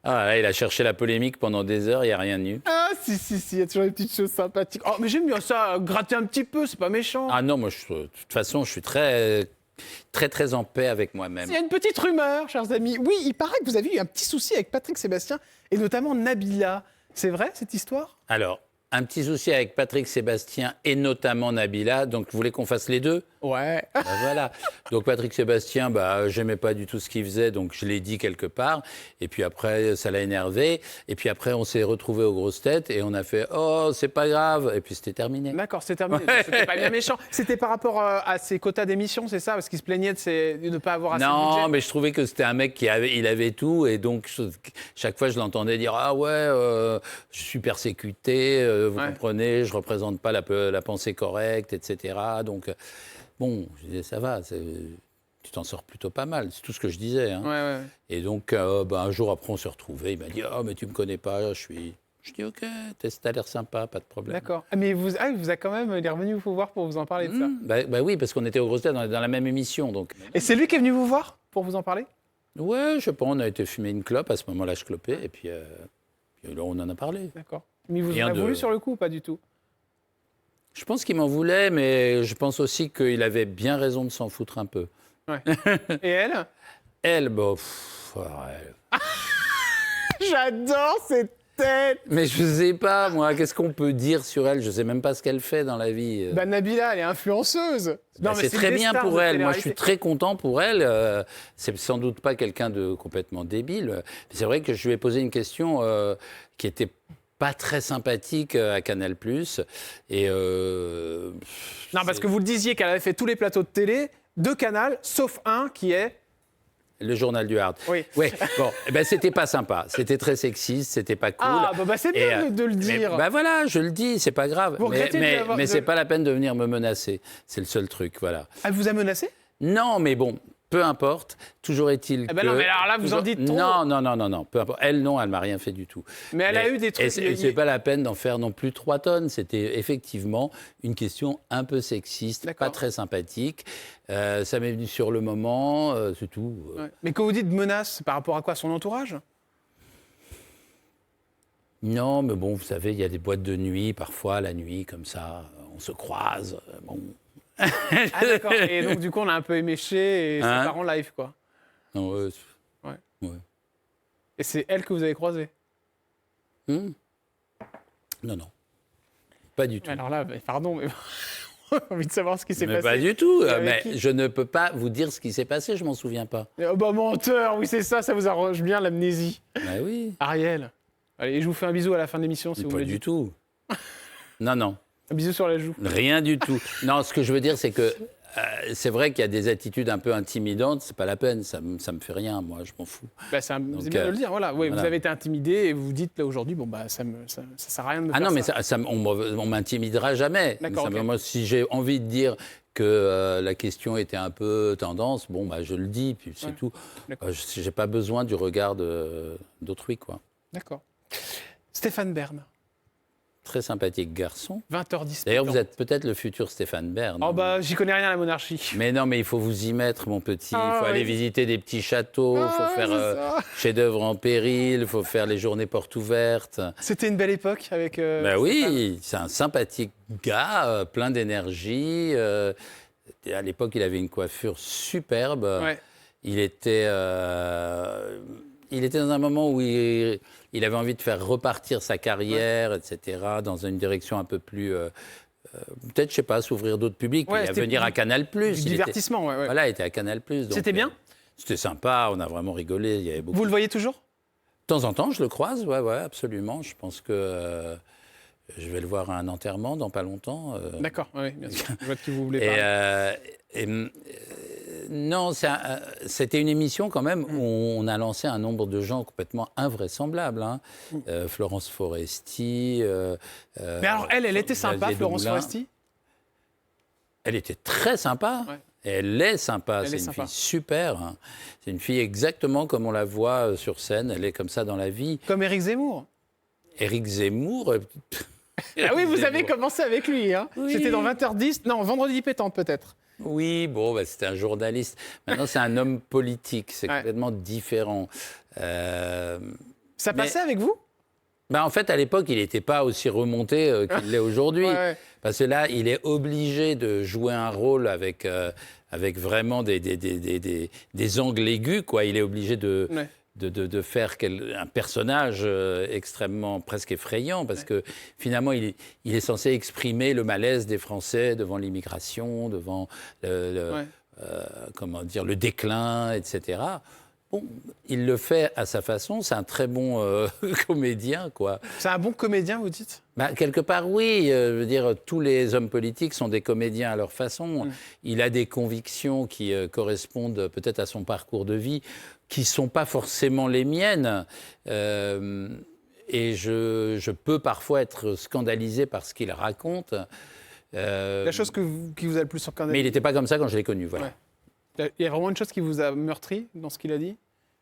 Ah là, il a cherché la polémique pendant des heures, il n'y a rien eu. Ah si, il y a toujours des petites choses sympathiques. Oh, mais j'aime bien ça, gratter un petit peu, c'est pas méchant. Ah non, moi, de toute façon, je suis très en paix avec moi-même. Il y a une petite rumeur, chers amis. Oui, il paraît que vous avez eu un petit souci avec Patrick Sébastien, et notamment Nabila. C'est vrai, cette histoire? Alors, un petit souci avec Patrick Sébastien et notamment Nabila. Donc, vous voulez qu'on fasse les deux? Ouais. Voilà. Donc, Patrick Sébastien, j'aimais pas du tout ce qu'il faisait, donc je l'ai dit quelque part. Et puis après, ça l'a énervé. Et puis après, on s'est retrouvés aux grosses têtes et on a fait « Oh, c'est pas grave ». Et puis c'était terminé. D'accord, c'est terminé. Ouais. C'était pas bien méchant. C'était par rapport à ses quotas d'émissions, c'est ça? Parce qu'il se plaignait de ne pas avoir assez de budget. Non, mais je trouvais que c'était un mec il avait tout. Et donc, chaque fois, je l'entendais dire « Ah ouais, je suis persécuté, vous comprenez, je représente pas la pensée correcte, etc. » Donc, bon, je disais, ça va, tu t'en sors plutôt pas mal. C'est tout ce que je disais. Hein. Ouais. Et donc, un jour après, on s'est retrouvés. Il m'a dit, mais tu me connais pas, je suis Je dis ok, t'as l'air sympa, pas de problème. D'accord. Ah, mais il vous a quand même, il est revenu vous voir pour vous en parler de ça. Bah oui, parce qu'on était aux grosses têtes dans la même émission. Donc. Et c'est lui qui est venu vous voir pour vous en parler? Ouais, je sais pas, on a été fumer une clope, à ce moment-là je clopais, et puis là on en a parlé. D'accord. Mais il vous Rien en a de- voulu sur le coup ou pas du tout? Je pense qu'il m'en voulait, mais je pense aussi qu'il avait bien raison de s'en foutre un peu. Ouais. Et elle? Elle, bon, pff, ouais. J'adore cette tête. Mais je sais pas, moi, qu'est-ce qu'on peut dire sur elle? Je sais même pas ce qu'elle fait dans la vie. Bah Nabila, elle est influenceuse. Bah, c'est très une des bien stars pour de elle. Moi, je suis télé-réalité. très content pour elle. C'est sans doute pas quelqu'un de complètement débile. C'est vrai que je lui ai posé une question qui était pas très sympathique à Canal+. Et Non, parce que vous le disiez qu'elle avait fait tous les plateaux de télé de Canal, sauf un qui est... le journal du Hard. Oui. Ouais. Bon, eh ben c'était pas sympa. C'était très sexiste. C'était pas cool. Ah, bah c'est Et, bien de le dire. Bah voilà, je le dis, c'est pas grave. Vous regrettez de l'avoir- Mais de- c'est pas la peine de venir me menacer. C'est le seul truc, voilà. Elle vous a menacé? Non, mais bon, peu importe. Toujours est-il Eh ben que... non, mais alors là, vous en dites trop. Non, peu importe. Elle, non, elle m'a rien fait du tout. Mais elle a eu des trucs... Et c'est pas la peine d'en faire non plus 3 tonnes. C'était effectivement une question un peu sexiste, D'accord. pas très sympathique. Ça m'est venu sur le moment, c'est tout. Ouais. Mais quand vous dites menace, c'est par rapport à quoi? Son entourage? Non, mais bon, vous savez, il y a des boîtes de nuit, parfois, la nuit, comme ça, on se croise. Bon. Ah d'accord. Et donc du coup, on a un peu éméché et ça Hein? part en live, quoi. Non, Et c'est elle que vous avez croisée? Non, pas du tout. Alors là, pardon, mais j'ai envie de savoir ce qui s'est Mais passé. pas du tout. Et avec Mais qui? je ne peux pas vous dire ce qui s'est passé, je m'en souviens pas. Oh bah menteur, oui c'est ça vous arrange bien l'amnésie. Bah oui, Ariel, allez, je vous fais un bisou à la fin de l'émission si vous pas voulez. du tout. Non. Un bisou sur la joue. Rien du tout. Non, ce que je veux dire, c'est que c'est vrai qu'il y a des attitudes un peu intimidantes. C'est pas la peine. Ça me fait rien. Moi, je m'en fous. Bah, c'est bien de le dire, voilà. Oui, voilà. Vous avez été intimidé et vous vous dites là aujourd'hui, bon bah ça sert à rien de me Ah faire non, mais ça. on m'intimidera jamais. D'accord, ok. Moi, si j'ai envie de dire que la question était un peu tendance, bon, bah, je le dis, puis c'est Ouais. tout. D'accord. J'ai pas besoin du regard d'autrui, quoi. D'accord. Stéphane Bern, Très sympathique garçon. 20h10. D'ailleurs, vous êtes peut-être le futur Stéphane Bern. Oh bah j'y connais rien à la monarchie. Mais non, mais il faut vous y mettre, mon petit. Il Ah, faut aller oui. visiter des petits châteaux, il Ah, faut faire c'est ça. chef-d'œuvre en péril, il faut faire les journées portes ouvertes. C'était une belle époque avec... Ben Stéphane. oui, c'est un sympathique gars, plein d'énergie. À l'époque, il avait une coiffure superbe. Ouais. Il était dans un moment où il avait envie de faire repartir sa carrière, etc., dans une direction un peu plus... peut-être, je sais pas, s'ouvrir d'autres publics, Ouais, puis à c'était venir à Canal+. Du divertissement, ouais. Voilà, il était à Canal+. donc, C'était bien? C'était sympa, on a vraiment rigolé. Il y avait beaucoup. Vous le voyez toujours? De temps en temps, je le croise, ouais, absolument. Je pense que je vais le voir à un enterrement dans pas longtemps. D'accord, oui, bien sûr. Je vois de qui vous voulez Et, parler. non, c'était une émission quand même où on a lancé un nombre de gens complètement invraisemblables. Hein. Florence Foresti. Mais alors, elle était sympa, Xavier Florence Doulin. Foresti? Elle était très sympa. Ouais. Et elle est sympa. Elle C'est est une sympa. fille super. Hein. C'est une fille exactement comme on la voit sur scène. Elle est comme ça dans la vie. Comme Éric Zemmour. Éric Zemmour. Ah oui, vous avez commencé avec lui. Hein. Oui. C'était dans 20h10. Non, Vendredi pétante peut-être. Oui, bon, bah, c'était un journaliste. Maintenant, c'est un homme politique. C'est Ouais. complètement différent. Ça Mais- passait avec vous? En fait, à l'époque, il n'était pas aussi remonté qu'il l'est aujourd'hui. Ouais. Parce que là, il est obligé de jouer un rôle avec vraiment des angles aigus, quoi. Il est obligé de Ouais. faire un personnage extrêmement, presque effrayant, parce que finalement, il est censé exprimer le malaise des Français devant l'immigration, devant Ouais. comment dire, le déclin, etc. Bon, il le fait à sa façon, c'est un très bon comédien, quoi. C'est un bon comédien, vous dites? Quelque part, oui. Je veux dire, tous les hommes politiques sont des comédiens à leur façon. Il a des convictions qui correspondent peut-être à son parcours de vie, qui ne sont pas forcément les miennes. Et je peux parfois être scandalisé par ce qu'il raconte. La chose qui vous a le plus scandalisé. Mais il n'était pas comme ça quand je l'ai connu, voilà. Ouais. Il y a vraiment une chose qui vous a meurtri dans ce qu'il a dit?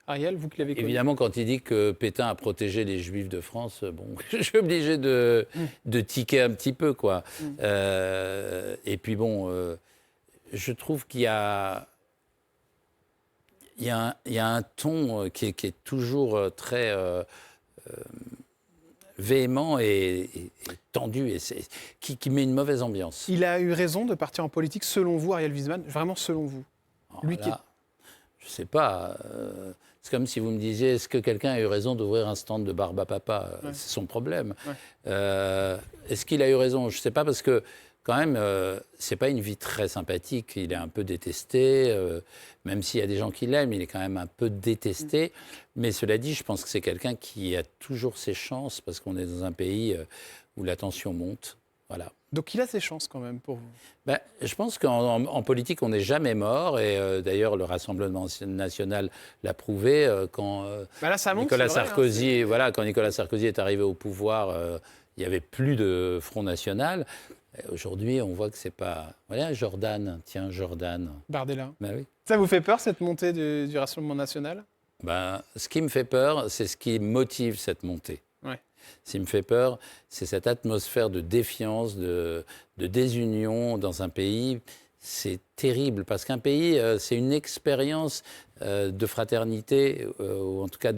Ariel, vous qui l'avez connu. Évidemment, quand il dit que Pétain a protégé les Juifs de France, bon, je suis obligé de tiquer un petit peu, quoi. Et puis bon, je trouve qu'il y a un ton qui est toujours très véhément et tendu, et qui met une mauvaise ambiance. Il a eu raison de partir en politique, selon vous, Ariel Wiesman, vraiment selon vous? Lui qui est... Je ne sais pas. C'est comme si vous me disiez, est-ce que quelqu'un a eu raison d'ouvrir un stand de barbe à papa? C'est son problème. Est-ce qu'il a eu raison? Je ne sais pas, parce que quand même, c'est pas une vie très sympathique. Il est un peu détesté, même s'il y a des gens qui l'aiment, il est quand même un peu détesté. Mais cela dit, je pense que c'est quelqu'un qui a toujours ses chances, parce qu'on est dans un pays où la tension monte. Voilà. Donc il a ses chances quand même pour vous? Ben, je pense qu'en politique, on n'est jamais mort. Et d'ailleurs, le Rassemblement national l'a prouvé quand Nicolas Sarkozy, quand Nicolas Sarkozy est arrivé au pouvoir, il n'y avait plus de Front National. Aujourd'hui, on voit que c'est pas... Voilà, Jordan. Tiens, Jordan. Bardella. Ben oui. Ça vous fait peur, cette montée du Rassemblement national? Ben, ce qui me fait peur, c'est ce qui motive cette montée. Ce qui me fait peur, c'est cette atmosphère de défiance, de désunion dans un pays. C'est terrible, parce qu'un pays, c'est une expérience de fraternité, ou en tout cas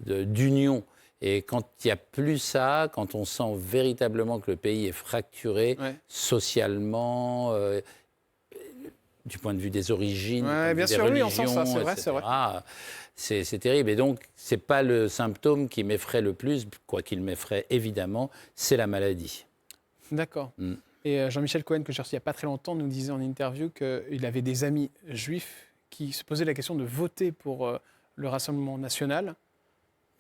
d'union. Et quand il n'y a plus ça, quand on sent véritablement que le pays est fracturé socialement, du point de vue des origines, bien sûr, des religions, on sent ça, c'est vrai, c'est vrai. C'est terrible. Et donc, ce n'est pas le symptôme qui m'effraie le plus, quoi qu'il m'effraie évidemment, c'est la maladie. D'accord. Et Jean-Michel Cohen, que j'ai reçu il n'y a pas très longtemps, nous disait en interview qu'il avait des amis juifs qui se posaient la question de voter pour le Rassemblement national.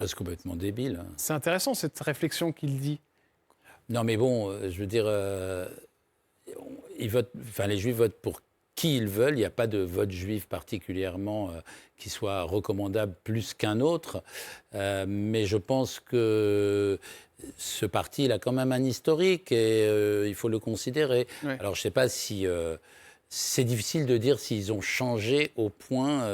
C'est complètement débile. C'est intéressant, cette réflexion qu'il dit. Non, mais bon, je veux dire, les Juifs votent pour qui ils veulent. Il n'y a pas de vote juif particulièrement qui soit recommandable plus qu'un autre. Mais je pense que ce parti, il a quand même un historique et il faut le considérer. Alors, je ne sais pas si... c'est difficile de dire s'ils ont changé au point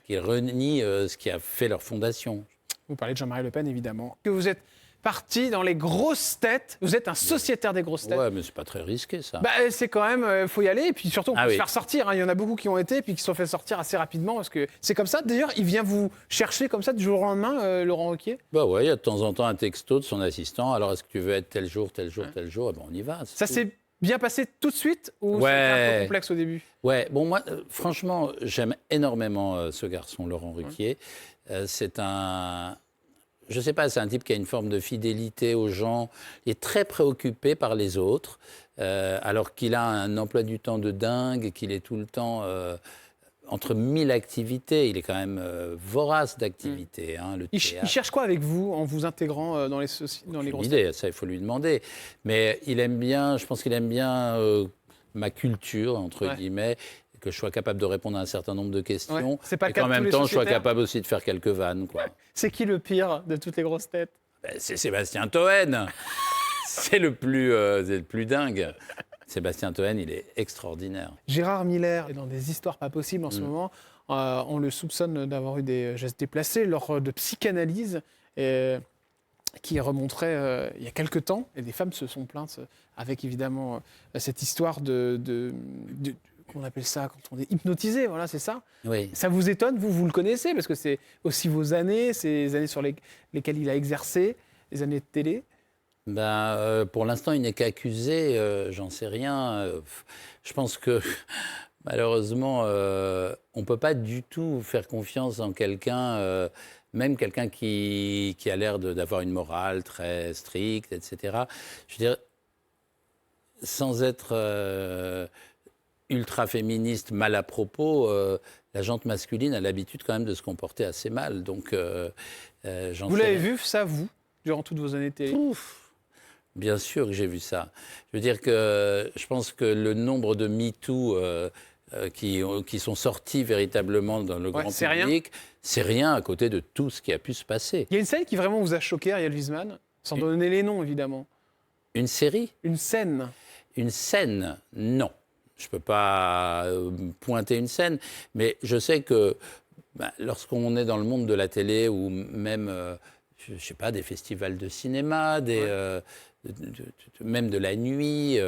qu'ils renient ce qui a fait leur fondation. Vous parlez de Jean-Marie Le Pen, évidemment. Que vous êtes parti dans les grosses têtes. Vous êtes un sociétaire des grosses têtes. Ouais, mais c'est pas très risqué, ça. C'est quand même, faut y aller. Et puis surtout, on peut se faire sortir. Il y en a beaucoup qui ont été, et puis qui se sont fait sortir assez rapidement. Parce que c'est comme ça. D'ailleurs, il vient vous chercher comme ça du jour au lendemain, Laurent Wauquiez? Ouais, il y a de temps en temps un texto de son assistant. Alors, est-ce que tu veux être tel jour, tel jour, tel jour? On y va. Ça s'est bien passé tout de suite, ou c'était un peu complexe au début? Ouais, bon, moi, franchement, j'aime énormément ce garçon, Laurent Wauquiez. C'est un... Je ne sais pas, c'est un type qui a une forme de fidélité aux gens. Il est très préoccupé par les autres, alors qu'il a un emploi du temps de dingue, qu'il est tout le temps entre 1000 activités. Il est quand même vorace d'activités. Il cherche quoi avec vous, en vous intégrant dans les grosses têtes? Ça, il faut lui demander. Mais il aime bien, je pense qu'il aime bien ma culture, entre guillemets, que je sois capable de répondre à un certain nombre de questions, c'est pas et qu'en même temps, je sois capable aussi de faire quelques vannes. C'est qui le pire de toutes les grosses têtes? C'est Sébastien Toen. C'est le plus dingue. Sébastien Toen, il est extraordinaire. Gérard Miller est dans des histoires pas possibles en ce moment. On le soupçonne d'avoir eu des gestes déplacés lors de psychanalyse qui remonterait il y a quelque temps. Et des femmes se sont plaintes avec évidemment cette histoire qu'on appelle ça quand on est hypnotisé, voilà, c'est ça. Oui. Ça vous étonne, vous le connaissez, parce que c'est aussi vos années, ces années sur lesquelles il a exercé, les années de télé. Pour l'instant, il n'est qu'accusé, j'en sais rien. Je pense que malheureusement, on ne peut pas du tout faire confiance en quelqu'un, même quelqu'un qui a l'air d'avoir une morale très stricte, etc. Je veux dire, sans être ultra-féministe mal à propos, la gente masculine a l'habitude quand même de se comporter assez mal. Donc, vous l'avez vu, ça, vous, durant toutes vos années de télé? Bien sûr que j'ai vu ça. Je veux dire que je pense que le nombre de MeToo qui sont sortis véritablement dans le grand public, c'est rien à côté de tout ce qui a pu se passer. Il y a une scène qui vraiment vous a choqué, Ariel Wiesman, sans donner les noms, évidemment. Une série? Une scène? Une scène? Non. Je ne peux pas pointer une scène, mais je sais que lorsqu'on est dans le monde de la télé ou même, je ne sais pas, des festivals de cinéma, même de la nuit,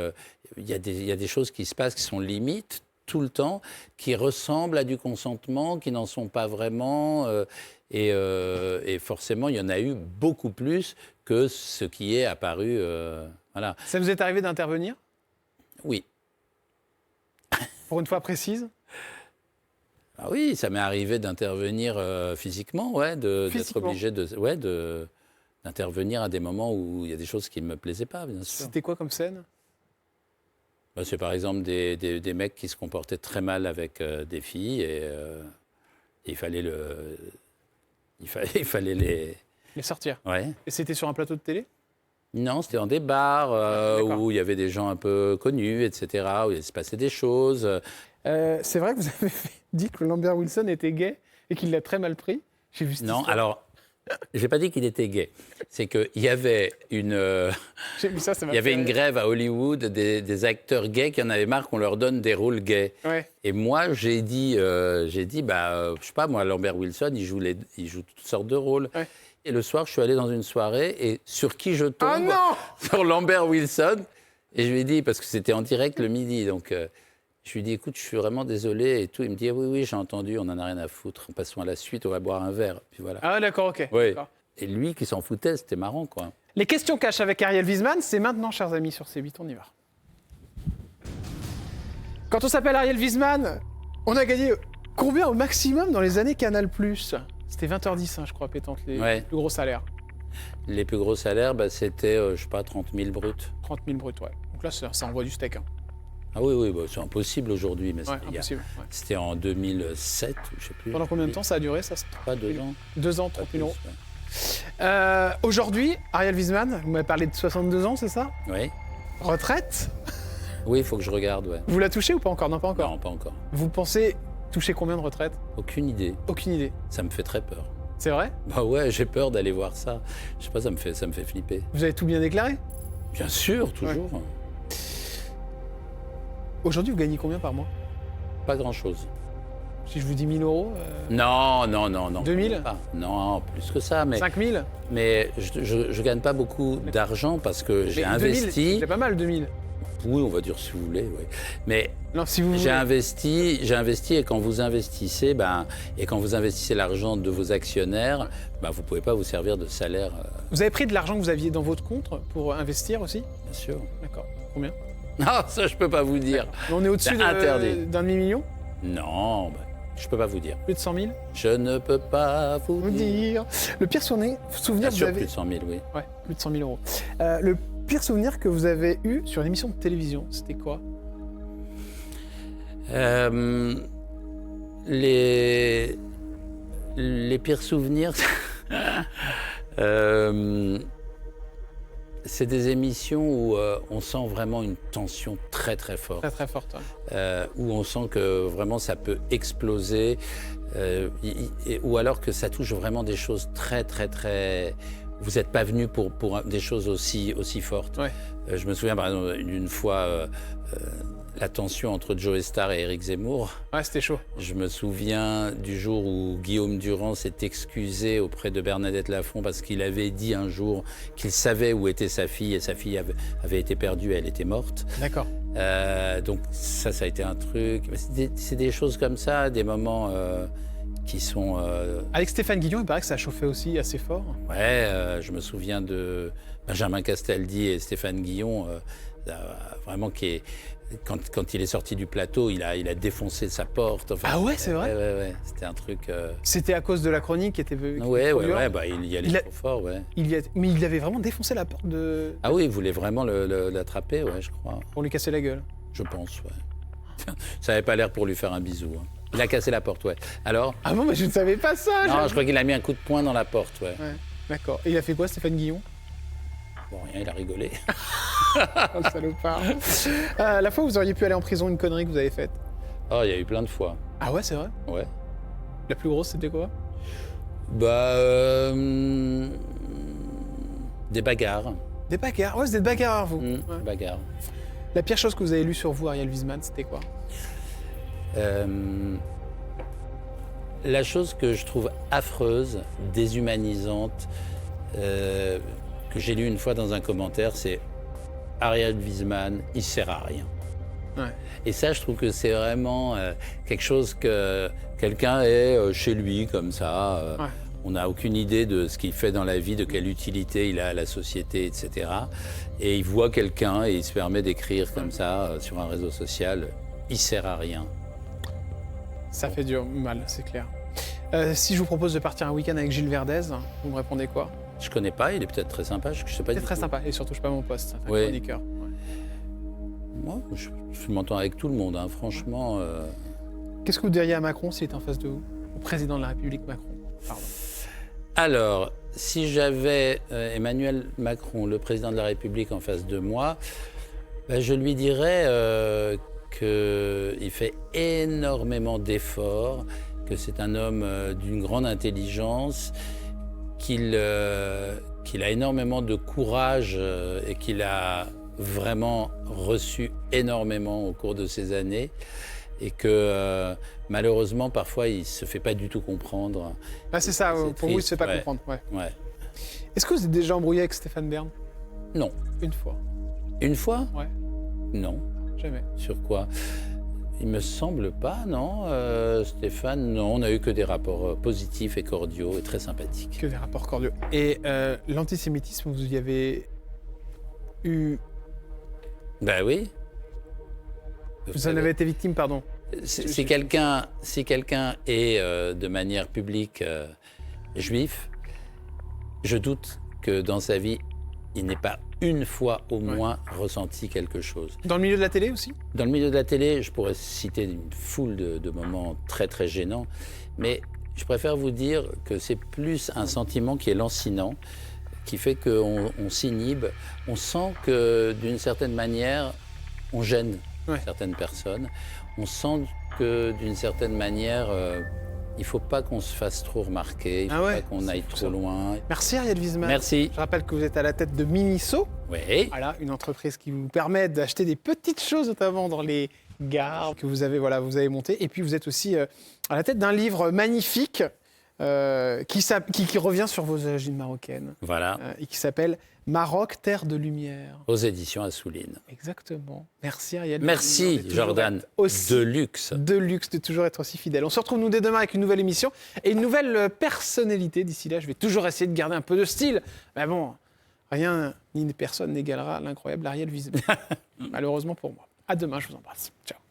il y a des choses qui se passent qui sont limites tout le temps, qui ressemblent à du consentement, qui n'en sont pas vraiment. Et forcément, il y en a eu beaucoup plus que ce qui est apparu. Voilà. Ça vous est arrivé d'intervenir? Oui. Pour une fois précise? Ah oui, ça m'est arrivé d'intervenir physiquement, d'être obligé d'intervenir à des moments où il y a des choses qui ne me plaisaient pas, bien sûr. C'était quoi comme scène? C'est par exemple des mecs qui se comportaient très mal avec des filles et il fallait les sortir. Ouais. Et c'était sur un plateau de télé? Non, c'était dans des bars où il y avait des gens un peu connus, etc., où il se passait des choses. C'est vrai que vous avez dit que Lambert Wilson était gay et qu'il l'a très mal pris. J'ai vu cette Non, histoire. alors, j'ai pas dit qu'il était gay. C'est qu'il y avait J'ai vu ça, il y avait une grève à Hollywood des acteurs gays qui en avaient marre qu'on leur donne des rôles gays. Ouais. Et moi, j'ai dit, je sais pas, moi, Lambert Wilson, il joue toutes sortes de rôles. Ouais. Et le soir, je suis allé dans une soirée et sur qui je tombe? Ah non! Sur Lambert Wilson. Et je lui ai dit, parce que c'était en direct le midi, donc je lui ai dit, écoute, je suis vraiment désolé et tout. Il me dit, oui, j'ai entendu, on en a rien à foutre. Passons à la suite, on va boire un verre. Puis voilà. Ah d'accord, ok. Oui. D'accord. Et lui qui s'en foutait, c'était marrant, quoi. Les questions cash avec Ariel Wiesman, c'est maintenant, chers amis, sur C8, on y va. Quand on s'appelle Ariel Wiesman, on a gagné combien au maximum dans les années Canal+? C'était 20h10, hein, je crois, pétante, les plus gros salaires. Les plus gros salaires, c'était, je sais pas, 30 000 bruts. 30 000 bruts, ouais. Donc là, ça envoie du steak. Hein. Ah oui, c'est impossible aujourd'hui, mais impossible. C'était en 2007, je sais plus. Pendant combien de temps ça a duré, ça? Pas 2 ans. 2 ans, 30 000 euros. Ouais. Aujourd'hui, Ariel Wiesman, vous m'avez parlé de 62 ans, c'est ça? Oui. Retraite? Oui, il faut que je regarde, ouais. Vous la touchez ou pas encore? Non, pas encore. Non, pas encore. Vous pensez toucher combien de retraite? Aucune idée. Aucune idée. Ça me fait très peur. C'est vrai? Bah ouais, j'ai peur d'aller voir ça. Je sais pas, ça me fait flipper. Vous avez tout bien déclaré? Bien sûr, toujours. Ouais. Aujourd'hui, vous gagnez combien par mois? Pas grand-chose. Si je vous dis 1 000 euros Non. 2 000? Non, plus que ça. Mais, 5 000? Mais je gagne pas beaucoup d'argent parce que j'ai investi. C'est pas mal, 2 000. Oui, on va dire si vous voulez, oui. Mais non, si vous j'ai investi et quand vous investissez, et quand vous investissez l'argent de vos actionnaires, vous pouvez pas vous servir de salaire. Vous avez pris de l'argent que vous aviez dans votre compte pour investir aussi? Bien sûr. D'accord. Combien? Non, ça je peux pas vous dire. On est au-dessus d'un demi-million? Non, je peux pas vous dire. Plus de 100 000? Je ne peux pas vous dire. Le pire souvenir Bien que sûr, vous avez... plus de 100 000, oui. Ouais, plus de 100 000 euros. Le pire souvenir que vous avez eu sur une émission de télévision, c'était quoi? Les pires souvenirs, c'est des émissions où on sent vraiment une tension très très forte. Très très forte. Ouais. Où on sent que vraiment ça peut exploser, ou alors que ça touche vraiment des choses très très très... Vous n'êtes pas venu pour des choses aussi fortes. Ouais. Je me souviens par exemple d'une fois la tension entre Joe Star et Éric Zemmour. Ouais, c'était chaud. Je me souviens du jour où Guillaume Durand s'est excusé auprès de Bernadette Lafont parce qu'il avait dit un jour qu'il savait où était sa fille et sa fille avait été perdue, elle était morte. D'accord. Donc ça a été un truc. C'est des choses comme ça, des moments qui sont... Avec Stéphane Guillon, il paraît que ça chauffait aussi assez fort. Ouais, je me souviens de Benjamin Castaldi et Stéphane Guillon, vraiment quand il est sorti du plateau, il a défoncé sa porte. Enfin, ah ouais, c'est vrai? Ouais, c'était un truc... C'était à cause de la chronique qui était... Ouais, il y allait trop fort, ouais. Mais il avait vraiment défoncé la porte de... Ah oui, il voulait vraiment l'attraper, ouais, je crois. Pour lui casser la gueule? Je pense, ouais. Ça n'avait pas l'air pour lui faire un bisou. Hein. Il a cassé la porte, ouais. Alors? Ah bon, mais je ne savais pas ça. Non, je crois qu'il a mis un coup de poing dans la porte, ouais. D'accord. Et il a fait quoi, Stéphane Guillon? Bon, rien, il a rigolé. Oh, salopard. La fois où vous auriez pu aller en prison, une connerie que vous avez faite? Oh, il y a eu plein de fois. Ah ouais, c'est vrai? Ouais. La plus grosse, c'était quoi? Des bagarres. Des bagarres? Ouais, c'est des bagarres, vous. Des bagarres. La pire chose que vous avez lue sur vous, Ariel Wiesman, c'était quoi? La chose que je trouve affreuse, déshumanisante, que j'ai lu une fois dans un commentaire, c'est Ariel Wiesman, il sert à rien. Ouais. Et ça, je trouve que c'est vraiment quelque chose que quelqu'un est chez lui comme ça. Ouais. On n'a aucune idée de ce qu'il fait dans la vie, de quelle utilité il a à la société, etc. Et il voit quelqu'un et il se permet d'écrire comme ça sur un réseau social. Il sert à rien. Ça fait du mal, c'est clair. Si je vous propose de partir un week-end avec Gilles Verdez, vous me répondez quoi? Je connais pas, il est peut-être très sympa, je sais pas C'est du très tout. sympa, et surtout, je suis pas mon poste, un Oui. chroniqueur. Ouais. Moi, je m'entends avec tout le monde, hein, franchement. Qu'est-ce que vous diriez à Macron s'il était en face de vous? Au président de la République, Macron. Pardon. Alors, si j'avais Emmanuel Macron, le président de la République, en face de moi, ben, je lui dirais qu'il fait énormément d'efforts, que c'est un homme d'une grande intelligence, qu'il a énormément de courage et qu'il a vraiment reçu énormément au cours de ces années et que malheureusement parfois il ne se fait pas du tout comprendre. Ah, c'est ça, C'est pour vous, il ne se triste, fait pas ouais. comprendre. Ouais. Ouais. Est-ce que vous êtes déjà embrouillé avec Stéphane Bern? Non. Une fois. Une fois? Ouais, Non. jamais. Sur quoi? Il me semble pas, non, Stéphane, non, on n'a eu que des rapports positifs et cordiaux et très sympathiques. Que des rapports cordiaux. Et l'antisémitisme, vous y avez eu... Ben oui. Vous en avez été victime, pardon. Si quelqu'un est de manière publique juif, je doute que dans sa vie, il n'ait pas une fois au moins ressenti quelque chose. Dans le milieu de la télé aussi? Dans le milieu de la télé, je pourrais citer une foule de moments très très gênants, mais je préfère vous dire que c'est plus un sentiment qui est lancinant, qui fait qu'on s'inhibe, on sent que d'une certaine manière, on gêne certaines personnes, on sent que d'une certaine manière, il ne faut pas qu'on se fasse trop remarquer, il ne faut pas qu'on aille trop loin. Merci Ariel Wiesman. Merci. Je rappelle que vous êtes à la tête de Miniso. Oui. Voilà, une entreprise qui vous permet d'acheter des petites choses, notamment dans les gares, que vous avez, vous avez monté. Et puis vous êtes aussi à la tête d'un livre magnifique qui revient sur vos origines marocaines. Voilà. Et qui s'appelle Maroc, terre de lumière. Aux éditions Assouline. Exactement. Merci Ariel. Merci Jordan. Aussi de luxe. De luxe de toujours être aussi fidèle. On se retrouve nous dès demain avec une nouvelle émission et une nouvelle personnalité. D'ici là, je vais toujours essayer de garder un peu de style. Mais bon, rien ni personne n'égalera l'incroyable Ariel Wiesman. Malheureusement pour moi. À demain, je vous embrasse. Ciao.